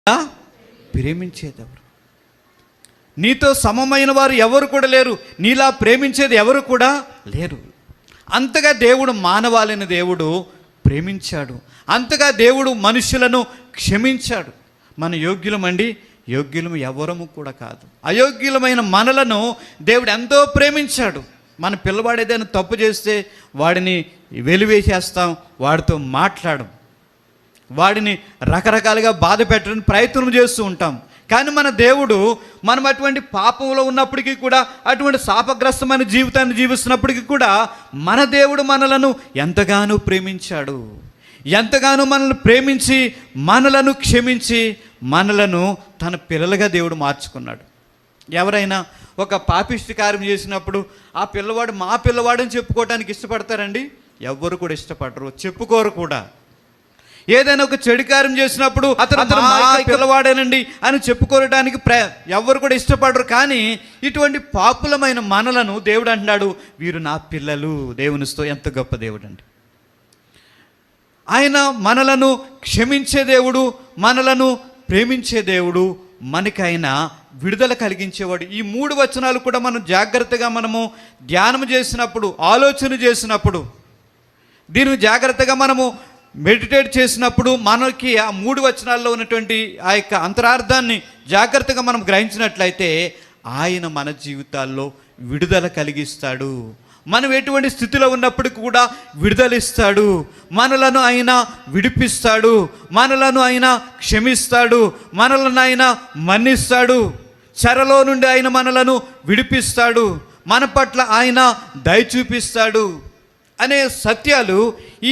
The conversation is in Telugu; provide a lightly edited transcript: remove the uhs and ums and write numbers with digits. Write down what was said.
ప్రేమించేదెవరు? నీతో సమమైన వారు ఎవరు కూడా లేరు, నీలా ప్రేమించేది ఎవరు కూడా లేరు. అంతగా దేవుడు మానవాళిని దేవుడు ప్రేమించాడు, అంతగా దేవుడు మనుషులను క్షమించాడు. మన యోగ్యులమండి, యోగ్యులము ఎవరము కూడా కాదు. అయోగ్యులమైన మనలను దేవుడు ఎంతో ప్రేమించాడు. మన పిల్లవాడు ఏదైనా తప్పు చేస్తే వాడిని వెలివేసేస్తాం, వాడితో మాట్లాడం, వాడిని రకరకాలుగా బాధ పెట్టడానికి ప్రయత్నం చేస్తూ ఉంటాం. కానీ మన దేవుడు మనం అటువంటి పాపంలో ఉన్నప్పటికీ కూడా, అటువంటి శాపగ్రస్తమైన జీవితాన్ని జీవిస్తున్నప్పటికీ కూడా మన దేవుడు మనలను ఎంతగానో ప్రేమించాడు. ఎంతగానో మనల్ని ప్రేమించి మనలను క్షమించి మనలను తన పిల్లలుగా దేవుడు మార్చుకున్నాడు. ఎవరైనా ఒక పాపిష్టి కార్యం చేసినప్పుడు ఆ పిల్లవాడు మా పిల్లవాడని చెప్పుకోవడానికి ఇష్టపడతారండి? ఎవ్వరు కూడా ఇష్టపడరు, చెప్పుకోరు కూడా. ఏదైనా ఒక చెడు కార్యం చేసినప్పుడు అతను మా పిల్లవాడేనండి అని చెప్పుకోవడానికి ఎవ్వరు కూడా ఇష్టపడరు. కానీ ఇటువంటి పాపులమైన మనలను దేవుడు అంటున్నాడు, వీరు నా పిల్లలు. దేవునితో ఎంత గొప్ప దేవుడు అండి! ఆయన మనలను క్షమించే దేవుడు, మనలను ప్రేమించే దేవుడు, మనకైనా విడుదల కలిగించేవాడు. ఈ 3 వచనాలు కూడా మనం జాగ్రత్తగా మనము ధ్యానం చేసినప్పుడు, ఆలోచన చేసినప్పుడు, దీన్ని జాగ్రత్తగా మనము మెడిటేట్ చేసినప్పుడు మనకి ఆ 3 వచనాల్లో ఉన్నటువంటి ఆ యొక్క అంతరార్థాన్ని జాగ్రత్తగా మనం గ్రహించినట్లయితే ఆయన మన జీవితాల్లో విడుదల కలిగిస్తాడు. మనం ఎటువంటి స్థితిలో ఉన్నప్పటికీ కూడా విడుదలిస్తాడు. మనలను ఆయన విడిపిస్తాడు, మనలను ఆయన క్షమిస్తాడు, మనలను ఆయన మన్నిస్తాడు, చెరలో నుండి ఆయన మనలను విడిపిస్తాడు, మన పట్ల ఆయన దయ చూపిస్తాడు అనే సత్యాలు ఈ